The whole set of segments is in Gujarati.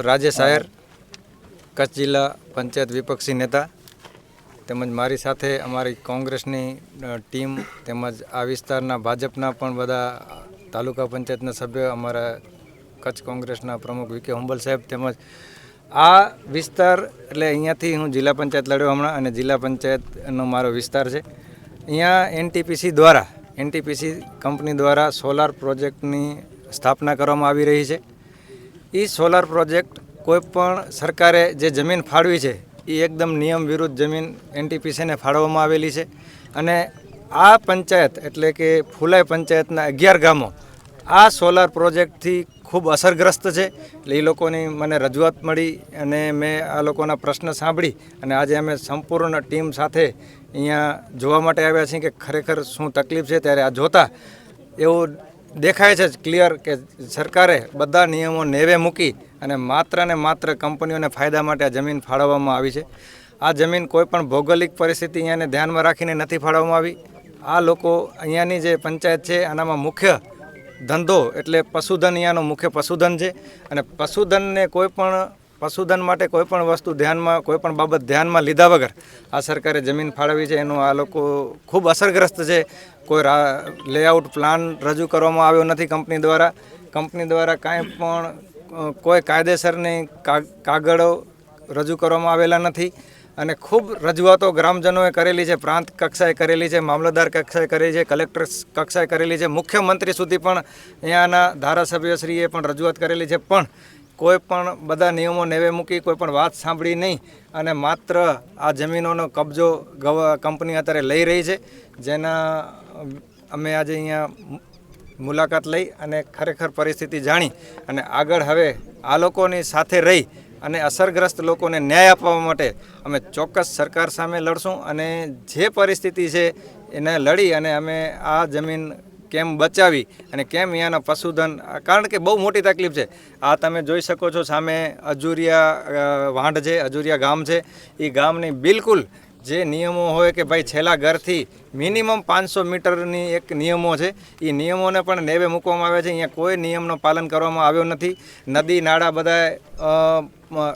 રાજેશ આયર, કચ્છ જિલ્લા પંચાયત વિપક્ષી નેતા, તેમજ મારી સાથે અમારી કોંગ્રેસની ટીમ તેમજ આ વિસ્તારના ભાજપના પણ બધા તાલુકા પંચાયતના સભ્યો, અમારા કચ્છ કોંગ્રેસના પ્રમુખ વી કે હુંબલ સાહેબ, તેમજ આ વિસ્તાર એટલે અહીંયાથી હું જિલ્લા પંચાયત લડ્યો હમણાં, અને જિલ્લા પંચાયતનો મારો વિસ્તાર છે. અહીંયા એનટીપીસી કંપની દ્વારા સોલાર પ્રોજેક્ટની સ્થાપના કરવામાં આવી રહી છે. એ સોલાર પ્રોજેક્ટ કોઈપણ સરકારે જે જમીન ફાળવી છે એ એકદમ નિયમ વિરુદ્ધ જમીન એનટીપીસીને ફાળવવામાં આવેલી છે. અને આ પંચાયત એટલે કે ફુલાઈ પંચાયતના 11 ગામો આ સોલાર પ્રોજેક્ટથી ખૂબ અસરગ્રસ્ત છે. એટલે એ લોકોની મને રજૂઆત મળી અને મેં આ લોકોના પ્રશ્ન સાંભળી અને આજે અમે સંપૂર્ણ ટીમ સાથે અહીંયા જોવા માટે આવ્યા છીએ કે ખરેખર શું તકલીફ છે. ત્યારે આ જોતા એવું દેખાય છે ક્લિયર કે સરકારે બધા નિયમો નેવે મૂકી અને માત્ર કંપનીઓને ફાયદા માટે આ જમીન ફાળવવામાં આવી છે. આ જમીન કોઈપણ ભૌગોલિક પરિસ્થિતિ અહીંયાને ધ્યાનમાં રાખીને નથી ફાળવવામાં આવી. આ લોકો અહીંયાની જે પંચાયત છે આનામાં મુખ્ય ધંધો એટલે પશુધન, અહીંયાનો મુખ્ય પશુધન છે. અને પશુધન માટે કોઈપણ વસ્તુ ધ્યાનમાં, કોઈપણ બાબત ધ્યાનમાં લીધા વગર આ સરકારે જમીન ફાળવી છે. એનું આ લોકો ખૂબ અસરગ્રસ્ત છે. કોઈ લેઆઉટ પ્લાન રજૂ કરવામાં આવ્યો નથી કંપની દ્વારા કાંઈ પણ કોઈ કાયદેસરની કાગળો રજૂ કરવામાં આવેલા નથી. અને ખૂબ રજૂઆતો ગ્રામજનોએ કરેલી છે, પ્રાંત કક્ષાએ કરેલી છે, મામલતદાર કક્ષાએ કરેલી છે, કલેક્ટર કક્ષાએ કરેલી છે, મુખ્યમંત્રી સુધી પણ અહીંયાના ધારાસભ્યશ્રીએ પણ રજૂઆત કરેલી છે. પણ કોઈ પણ બધા નિયમો નેવે મૂકી કોઈ પણ વાત સાંભળી નહીં અને માત્ર આ જમીનોનો કબજો કંપની અત્યારે લઈ રહી છે. જેના અમે આજે અહીંયા મુલાકાત લઈ અને ખરેખર પરિસ્થિતિ જાણી અને આગળ હવે આ લોકોની સાથે રહી અને અસરગ્રસ્ત લોકોને ન્યાય આપવા માટે અમે ચોક્કસ સરકાર સામે લડશું. અને જે પરિસ્થિતિ છે એને લડી અને અમે આ જમીન કેમ બચાવી અને કેમ અહીંયાના પશુધન, કારણ કે બહુ મોટી તકલીફ છે. આ તમે જોઈ શકો છો સામે અજુરિયા વાંઢ છે, અજુરિયા ગામ છે. એ ગામની બિલકુલ જે નિયમો હોય કે ભાઈ છેલ્લા ઘરથી મિનિમમ 500 મીટરની એક નિયમો છે, એ નિયમોને પણ નેવે મૂકવામાં આવે છે. અહીંયા કોઈ નિયમનું પાલન કરવામાં આવ્યો નથી. નદી નાળા બધા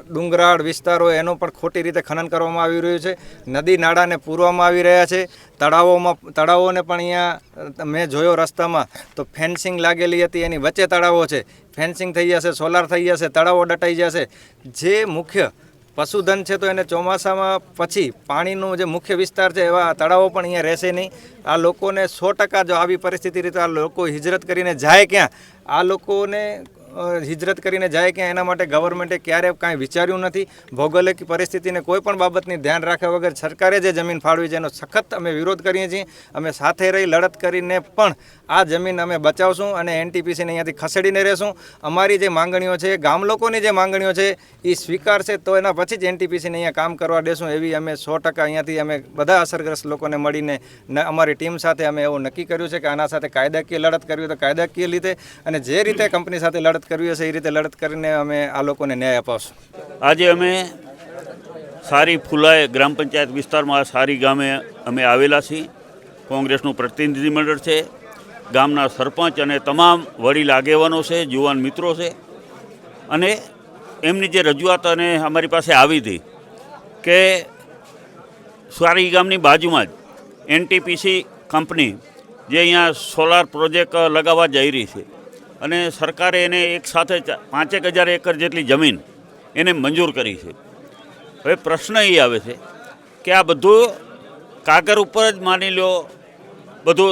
ડુંગરાળ વિસ્તારો એનું પણ ખોટી રીતે ખનન કરવામાં આવી રહ્યું છે. નદી નાળાને પૂરવામાં આવી રહ્યા છે. તળાવોને પણ અહીંયા મેં જોયો રસ્તામાં તો ફેન્સિંગ લાગેલી હતી, એની વચ્ચે તળાવો છે. ફેન્સિંગ થઈ જશે, સોલાર થઈ જશે, તળાવો ડટાઈ જશે. જે મુખ્ય પશુધન છે તો એને ચોમાસામાં પછી પાણીનો જે મુખ્ય વિસ્તાર છે એવા તળાવો પણ અહીંયા રહેશે નહીં. આ લોકોને 100% જો આવી પરિસ્થિતિ રીતે આ લોકો હિજરત કરીને જાય ક્યાં, આ લોકોને હિજરત કરીને જાય ક્યાં, એના માટે ગવર્મેન્ટે ક્યારેય કાંઈ વિચાર્યું નથી. ભૌગોલિક પરિસ્થિતિને કોઈ પણ બાબતની ધ્યાન રાખ્યા વગર સરકારે જે જમીન ફાળવી છે એનો સખત અમે વિરોધ કરીએ છીએ. અમે સાથે રહી લડત કરીને પણ આ જમીન અમે બચાવશું અને એનટીપીસીને અહીંયાથી ખસેડીને રહેશું. અમારી જે માંગણીઓ છે, ગામ લોકોની જે માંગણીઓ છે એ સ્વીકારશે તો એના પછી જ એનટીપીસીને અહીંયા કામ કરવા દેશું. એવી અમે 100% અહીંયાથી અમે બધા અસરગ્રસ્ત લોકોને મળીને અમારી ટીમ સાથે અમે એવું નક્કી કર્યું છે કે આના સાથે કાયદાકીય લડત કરવી તો કાયદાકીય રીતે, અને જે રીતે કંપની સાથે લડત કરવી હશે એ રીતે લડત કરીને અમે આ લોકોને ન્યાય અપાવશું. આજે અમે સારી ફુલાઈ ગ્રામ પંચાયત વિસ્તારમાં સારી ગામે અમે આવેલા છીએ. કોંગ્રેસનું પ્રતિનિધિમંડળ છે, ગામના સરપંચ અને તમામ વડીલ આગેવાનો છે, યુવાન મિત્રો છે. અને એમની જે રજૂઆત અને અમારી પાસે આવી હતી કે સારી ગામની બાજુમાં જ એનટીપીસી કંપની જે અહીંયા સોલાર પ્રોજેક્ટ લગાવવા જઈ રહી છે અને સરકારે એને એક સાથે 5,000 એકર જેટલી જમીન એને મંજૂર કરી છે. હવે પ્રશ્ન એ આવે છે કે આ બધું કાગળ ઉપર જ માની લો બધું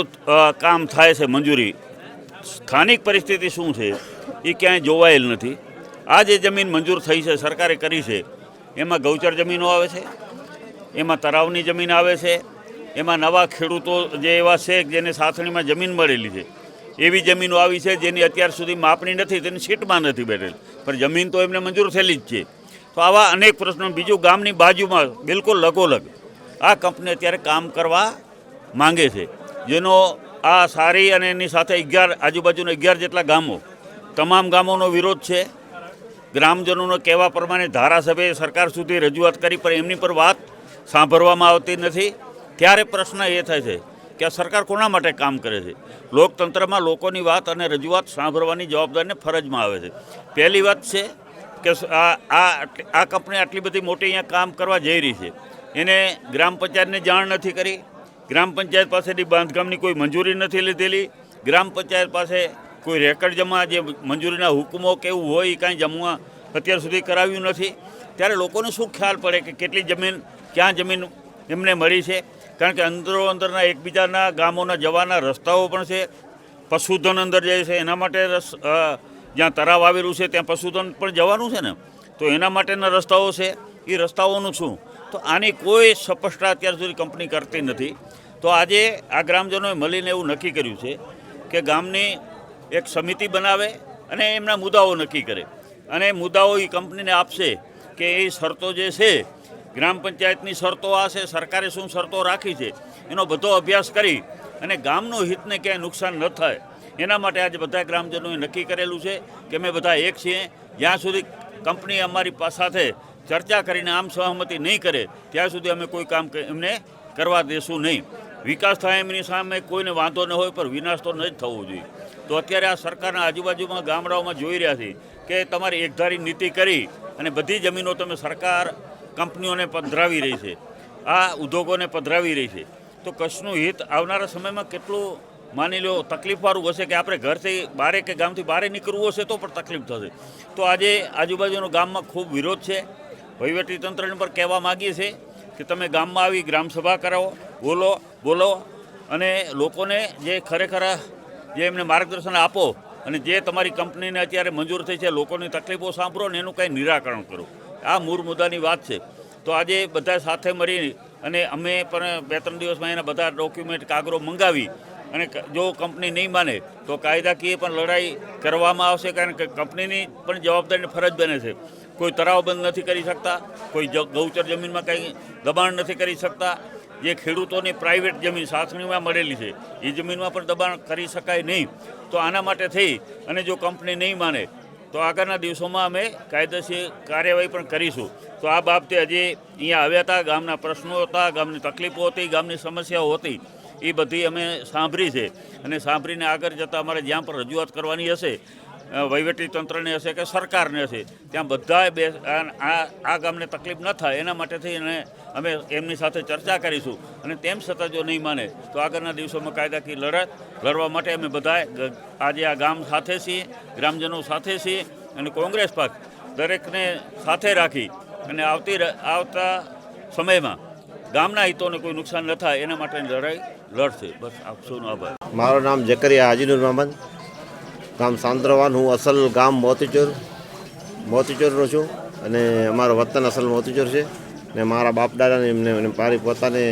કામ થાય છે, મંજૂરી સ્થાનિક પરિસ્થિતિ શું છે એ ક્યાંય જોવાયેલ નથી. આ જે જમીન મંજૂર થઈ છે, સરકારે કરી છે, એમાં ગૌચર જમીનો આવે છે, એમાં તળાવની જમીન આવે છે, એમાં નવા ખેડૂતો જે એવા છે જેને સાથણીમાં જમીન મળેલી છે એવી જમીનો આવી છે જેની અત્યાર સુધી માપણી નથી, તેની સીટમાં નથી બેઠેલ, પણ જમીન તો એમને મંજૂર થયેલી જ છે. તો આવા અનેક પ્રશ્નો. બીજું, ગામની બાજુમાં બિલકુલ લગોલગ આ કંપની અત્યારે કામ કરવા માંગે છે, જેનો આ સારી અને એની સાથે 11 આજુબાજુના 11 જેટલા ગામો, તમામ ગામોનો વિરોધ છે. ગ્રામજનોનો કહેવા પ્રમાણે ધારાસભ્યએ સરકાર સુધી રજૂઆત કરી પણ એમની પર વાત સાંભળવામાં આવતી નથી. ત્યારે પ્રશ્ન એ થાય છે કે આ સરકાર કોના માટે કામ કરે છે? લોકતંત્રમાં લોકોની વાત અને રજૂઆત સાંભળવાની જવાબદારીને ફરજમાં આવે છે. પહેલી વાત છે કે આ કંપની આટલી બધી મોટી અહીંયા કામ કરવા જઈ રહી છે, એને ગ્રામ પંચાયતને જાણ નથી કરી, ગ્રામ પંચાયત પાસેથી બાંધકામની કોઈ મંજૂરી નથી લીધેલી, ગ્રામ પંચાયત પાસે કોઈ રેકર્ડ જમા જે મંજૂરીના હુકમો કેવું હોય એ કાંઈ જમવા અત્યાર સુધી કરાવ્યું નથી. ત્યારે લોકોને શું ખ્યાલ પડે કે કેટલી જમીન, ક્યાં જમીન એમને મળી છે? કારણ કે અંદરના એકબીજાના ગામોના જવાના રસ્તાઓ પણ છે, પશુધન અંદર જાય છે, એના માટે જ્યાં તળાવ આવેલું છે ત્યાં પશુધન પણ જવાનું છે ને, તો એના માટેના રસ્તાઓ છે, એ રસ્તાઓનું શું? તો આની કોઈ સ્પષ્ટતા અત્યાર સુધી કંપની કરતી નથી. તો આજે આ ગ્રામજનોએ મળીને એવું નક્કી કર્યું છે કે ગામની એક સમિતિ બનાવે અને એમના મુદ્દાઓ નક્કી કરે, અને મુદ્દાઓ એ કંપનીને આપશે કે એ શરતો જે છે, ગ્રામ પંચાયતની શરતો આ છે, સરકારે શું શરતો રાખી છે, એનો બધો અભ્યાસ કરી અને ગામનું હિતને ક્યાંય નુકસાન ન થાય એના માટે આજે બધા ગ્રામજનોએ નક્કી કરેલું છે કે અમે બધા એક છીએ. જ્યાં સુધી કંપની અમારી સાથે ચર્ચા કરીને આમ સહમતિ નહીં કરે ત્યાં સુધી અમે કોઈ કામ એમને કરવા દેશું નહીં. વિકાસ થાય એમની સામે કોઈને વાંધો ન હોય, પણ વિનાશ તો ન જ થવો જોઈએ. તો અત્યારે આ સરકારના આજુબાજુમાં ગામડાઓમાં જોઈ રહ્યા છીએ કે તમારી એકધારી નીતિ કરી અને બધી જમીનો તમે સરકાર કંપનીઓને પધરાવી રહી છે, આ ઉદ્યોગોને પધરાવી રહી છે. તો કચ્છનું હિત આવનારા સમયમાં કેટલું માની લો તકલીફવાળું હશે કે આપણે ઘરથી બારે કે ગામથી બહાર નીકળવું હશે તો પણ તકલીફ થશે. તો આજે આજુબાજુના ગામમાં ખૂબ વિરોધ છે. વહીવટીતંત્રને પર કહેવા માગીએ છીએ કે તમે ગામમાં આવી ગ્રામસભા કરાવો, બોલો અને લોકોને જે ખરેખર જે એમને માર્ગદર્શન આપો અને જે તમારી કંપનીને અત્યારે મંજૂર થઈ છે લોકોની તકલીફો સાંભળો ને એનું કંઈ નિરાકરણ કરો. આ મૂળ મુદ્દાની વાત છે. તો આજે બધા સાથે મળી અને અમે પણ 2-3 દિવસમાં એના બધા ડોક્યુમેન્ટ કાગળો મંગાવી અને જો કંપની નહીં માને તો કાયદાકીય પણ લડાઈ કરવામાં આવશે. કારણ કે કંપનીની પણ જવાબદારીની ફરજ બને છે. કોઈ તળાવ બંધ નથી કરી શકતા, કોઈ ગૌચર જમીનમાં કંઈ દબાણ નથી કરી શકતા. જે ખેડૂતોની પ્રાઇવેટ જમીન સાસણીમાં મળેલી છે એ જમીનમાં પણ દબાણ કરી શકાય નહીં. તો આના માટે થઈ અને જો કંપની નહીં માને તો આગળના દિવસોમાં અમે કાયદેસર કાર્યવાહી પણ કરીશું. તો આ બાબતે હજી અહીંયા આવ્યા હતા, ગામના પ્રશ્નો હતા, ગામની તકલીફો હતી, ગામની સમસ્યાઓ હતી, એ બધી અમે સાંભળી છે. અને સાંભળીને આગળ જતાં અમારે જ્યાં પણ રજૂઆત કરવાની હશે, વહીવટીતંત્રને હશે કે સરકારને હશે, ત્યાં બધાએ આ ગામને તકલીફ ન થાય એના માટે થઈને અમે એમની સાથે ચર્ચા કરીશું. અને તેમ છતાં જો નહીં માને તો આગળના દિવસોમાં કાયદાકીય લડત લડવા માટે અમે બધાએ આજે આ ગામ સાથે છીએ, ગ્રામજનો સાથે છીએ અને કોંગ્રેસ પક્ષ દરેકને સાથે રાખી અને આવતા સમયમાં ગામના હિતોને કોઈ નુકસાન ન થાય એના માટેની લડાઈ લડશે. બસ આપ સૌનો આભાર. મારું નામ જકરિયા હાજીનુર મહમદ, ગામ સાંદ્રવાન. હું અસલ ગામ મોતીચોરનો છું અને અમારો વતન અસલ મોતીચોર છે. ને મારા બાપ દાદાને એમને મારી પોતાને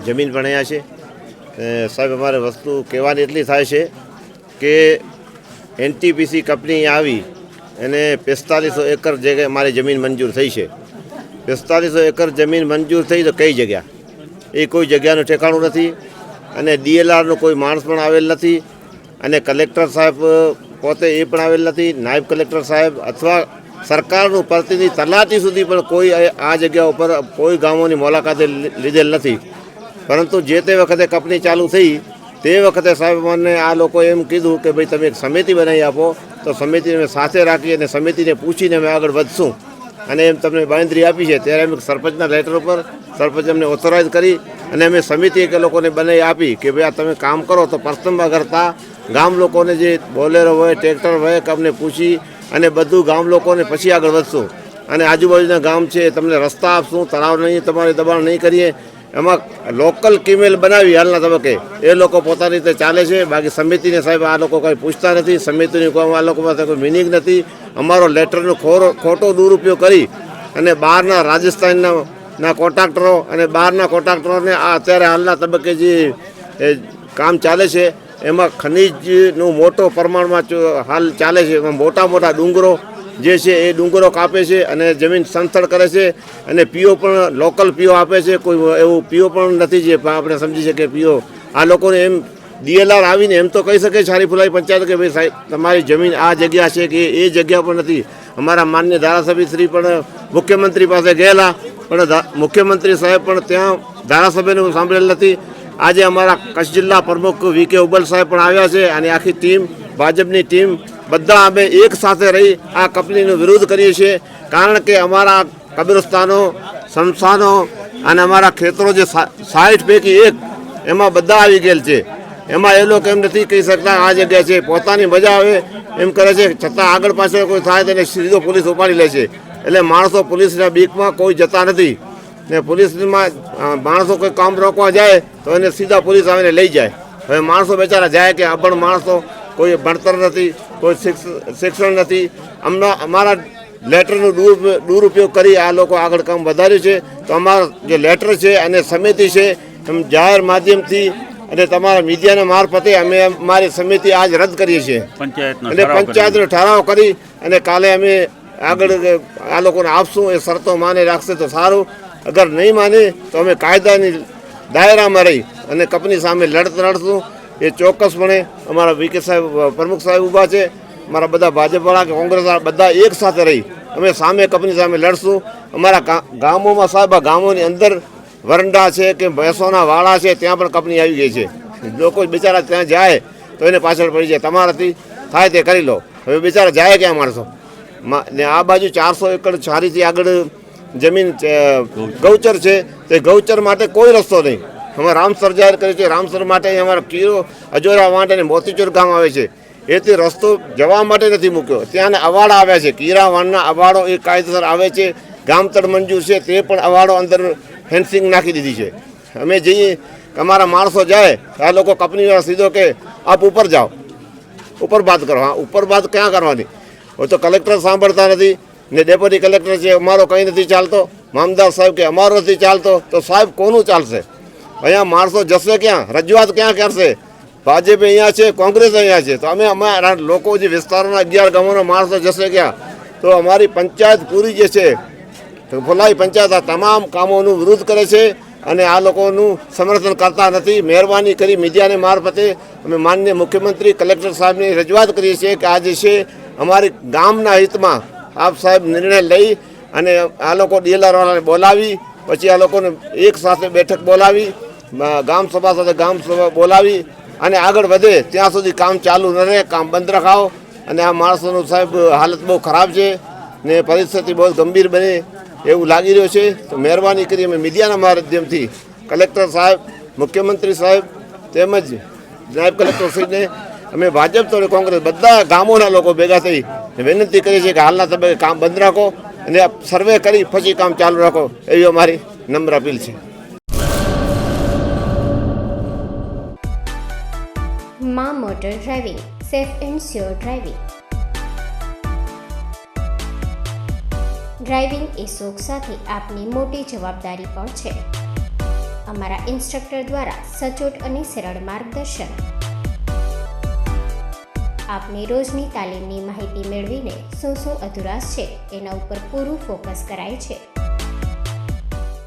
જમીન પણ અહીંયા છે. સાહેબ અમારે વસ્તુ કહેવાની એટલી થાય છે કે એનટીપીસી કંપની આવી એને 4500 એકર જગ્યાએ મારી જમીન મંજૂર થઈ છે. 4500 એકર જમીન મંજૂર થઈ તો કઈ જગ્યા? એ કોઈ જગ્યાનું ઠેકાણું નથી અને ડીએલઆરનો કોઈ માણસ પણ આવેલ નથી અને કલેક્ટર સાહેબ પોતે એ પણ આવેલ નથી. નાયબ કલેક્ટર સાહેબ અથવા સરકારનું પ્રતિનિધિ તલાટી સુધી પણ કોઈ આ જગ્યા ઉપર કોઈ ગામોની મુલાકાતે લીધેલ નથી. પરંતુ જે તે વખતે કંપની ચાલુ થઈ તે વખતે સાહેબ મને આ લોકોએ એમ કીધું કે ભાઈ તમે એક સમિતિ બનાવી આપો, તો સમિતિને સાથે રાખી અને સમિતિને પૂછીને અમે આગળ વધશું અને એમ તમને બાંયધરી આપી છે. ત્યારે અમે સરપંચના લેટર ઉપર સરપંચ અમને ઓથોરાઇઝ કરી અને અમે સમિતિ કે લોકોને બનાવી આપી કે ભાઈ આ તમે કામ કરો તો પ્રથમમાં કરતાં ગામ લોકોને જે બોલેરો હોય, ટ્રેક્ટર હોય કે અમને પૂછી અને બધું ગામ લોકોને પછી આગળ વધશું. અને આજુબાજુના ગામ છે તમને રસ્તા આપશું, તળાવ નહીં, તમારે દબાણ નહીં કરીએ. એમાં લોકલ કિમેલ બનાવી હાલના તબક્કે એ લોકો પોતાની રીતે ચાલે છે. બાકી સમિતિને સાહેબ આ લોકો કંઈ પૂછતા નથી. સમિતિની કોઈ આ લોકો પાસે કોઈ મિનિંગ નથી. અમારો લેટરનો ખોટો દુરુપયોગ કરી અને બહારના રાજસ્થાનના કોન્ટ્રાક્ટરો અને બહારના કોન્ટ્રાક્ટરોને આ અત્યારે હાલના તબક્કે જે કામ ચાલે છે એમાં ખનિજનું મોટો પ્રમાણમાં હાલ ચાલે છે. એમાં મોટા મોટા ડુંગરો જે છે એ ડુંગરો કાપે છે અને જમીન સમથળ કરે છે અને પીઓ પણ લોકલ પીઓ આપે છે. કોઈ એવું પીઓ પણ નથી જે આપણે સમજી શકીએ પીઓ. આ લોકોને એમ ડીએલઆર આવીને એમ તો કહી શકે સારી ફુલાઈ પંચાયત કે ભાઈ સાહેબ તમારી જમીન આ જગ્યા છે કે એ જગ્યા પણ નથી. અમારા માન્ય ધારાસભ્ય શ્રી પણ મુખ્યમંત્રી પાસે ગયેલા પણ મુખ્યમંત્રી સાહેબ પણ ત્યાં ધારાસભ્યનું સાંભળેલ નથી. આજે અમારા કચ્છ જિલ્લા પ્રમુખ વીકે ઉબલ સાહેબ પણ આવ્યા છે અને આખી ટીમ ભાજપની ટીમ બધા અમે એક સાથે રહી આ કંપનીનો વિરોધ કરીએ છીએ, કારણ કે અમારા કબ્રસ્તાનો, સ્મશાનો અને અમારા ખેતરો જે 60 પૈકી 1 એમાં બધા આવી ગયેલ છે. એમાં એ લોકો એમ નથી કહી શકતા આ જગ્યા છે, પોતાની મજા આવે એમ કરે છે, છતાં આગળ પાછળ કોઈ થાય તેને સીધો પોલીસ ઉપાડી લે છે. એટલે માણસો પોલીસના બીકમાં કોઈ જતા નથી ને પોલીસમાં માણસો કોઈ કામ રોકવા જાય તો એને સીધા પોલીસ આવીને લઈ જાય. હવે માણસો બેચારા જાય કે અભણ માણસો, કોઈ ભણતર નથી, કોઈ શિક્ષણ નથી. અમારા લેટરનો દુરુપયોગ કરી આ લોકો આગળ કામ વધાર્યું છે. તો અમારા જે લેટર છે અને સમિતિ છે એમ જાહેર માધ્યમથી અને તમારા મીડિયાના મારફતે અમે અમારી સમિતિ આજ રદ કરીએ છીએ અને પંચાયતનો ઠરાવ કરી અને કાલે અમે આગળ આ લોકોને આપશું. એ શરતો માને રાખશે તો સારું, અગર નહીં માને તો અમે કાયદાની દાયરામાં રહી અને કંપની સામે લડશું. એ ચોક્કસપણે અમારા વીકે સાહેબ, પ્રમુખ સાહેબ ઊભા છે, અમારા બધા ભાજપવાળા કે કોંગ્રેસવાળા બધા એક સાથે રહી અમે સામે કંપની સામે લડશું. અમારા ગામોમાં સાહેબ, આ ગામોની અંદર વરંડા છે કે ભેંસોના વાળા છે, ત્યાં પણ કંપની આવી ગઈ છે. લોકો બિચારા ત્યાં જાય તો એને પાછળ પડી જાય, તમારાથી થાય તે કરી લો. હવે બિચારા જાય ક્યાં માણસો? ને આ બાજુ 400 એકડ છારીથી આગળ જમીન ગૌચર છે, તે ગૌચર માટે કોઈ રસ્તો નહીં. અમે રામસર જાહેર કર્યું છે. રામસર માટે અમારા કીરો, અજોરા માટે અને મોતીચોર ગામ આવે છે, એથી રસ્તો જવા માટે નથી મૂક્યો. ત્યાંના અવાડા આવ્યા છે, કીરા વાણના અવાડો એ કાયદેસર આવે છે. ગામતળ મંજૂર છે, તે પણ અવાડો અંદર ફેન્સિંગ નાખી દીધી છે. અમે જઈએ, અમારા માણસો જાય, આ લોકો કંપનીવાળા સીધો કે આપ ઉપર જાઓ, ઉપર બાદ કરો. હા, ઉપર બાદ ક્યાં કરવાની? હોય તો કલેક્ટર સાંભળતા નથી ને ડેપ્યુટી કલેક્ટર છે, અમારો કંઈ નથી ચાલતો. મામદાર સાહેબ કે અમારો નથી ચાલતો, તો સાહેબ કોનું ચાલશે? અહીંયા માણસો જશે ક્યાં? રજૂઆત ક્યાં કરશે? ભાજપ અહીંયા છે, કોંગ્રેસ અહીંયા છે, તો અમે અમારા લોકો જે વિસ્તારોના 11 ગામોના માણસો જશે ક્યાં? તો અમારી પંચાયત પૂરી જે છે, ફોલાઈ પંચાયત આ તમામ કામોનું વિરોધ કરે છે અને આ લોકોનું સમર્થન કરતા નથી. મહેરબાની કરી મીડિયાને મારફતે અમે માનનીય મુખ્યમંત્રી, કલેક્ટર સાહેબની રજૂઆત કરીએ છીએ કે આ જે છે અમારી ગામના હિતમાં આપ સાહેબ નિર્ણય લઈ અને આ લોકો ડીએલઆરવાળાને બોલાવી, પછી આ લોકોને એક સાથે બેઠક બોલાવી, ગામ સભા સાથે ગામ સભા બોલાવી અને આગળ વધે ત્યાં સુધી કામ ચાલુ ન રહે, કામ બંધ રખાવો. અને આ માણસોનું સાહેબ હાલત બહુ ખરાબ છે ને પરિસ્થિતિ બહુ ગંભીર બને એવું લાગી રહ્યું છે. તો મહેરબાની કરી અમે મીડિયાના માધ્યમથી કલેક્ટર સાહેબ, મુખ્યમંત્રી સાહેબ તેમજ નાયબ કલેક્ટરશ્રીને અમે ભાજપ તો કોંગ્રેસ બધા ગામોના લોકો ભેગા થઈ વિનંતી કરીએ છીએ કે હાલના તબક્કે કામ બંધ રાખો અને સર્વે કરી પછી કામ ચાલુ રાખો, એવી અમારી નમ્ર અપીલ છે. માં motor driving, safe and sure driving. Driving એ શોખ સાથે આપની મોટી જવાબદારી પણ છે. અમારા ઇન્સ્ટ્રક્ટર દ્વારા સચોટ અને સરળ માર્ગદર્શન. આપની રોજની તાલીમની માહિતી મેળવીને શું અધુરાશ છે એના ઉપર પૂરું ફોકસ કરાય છે.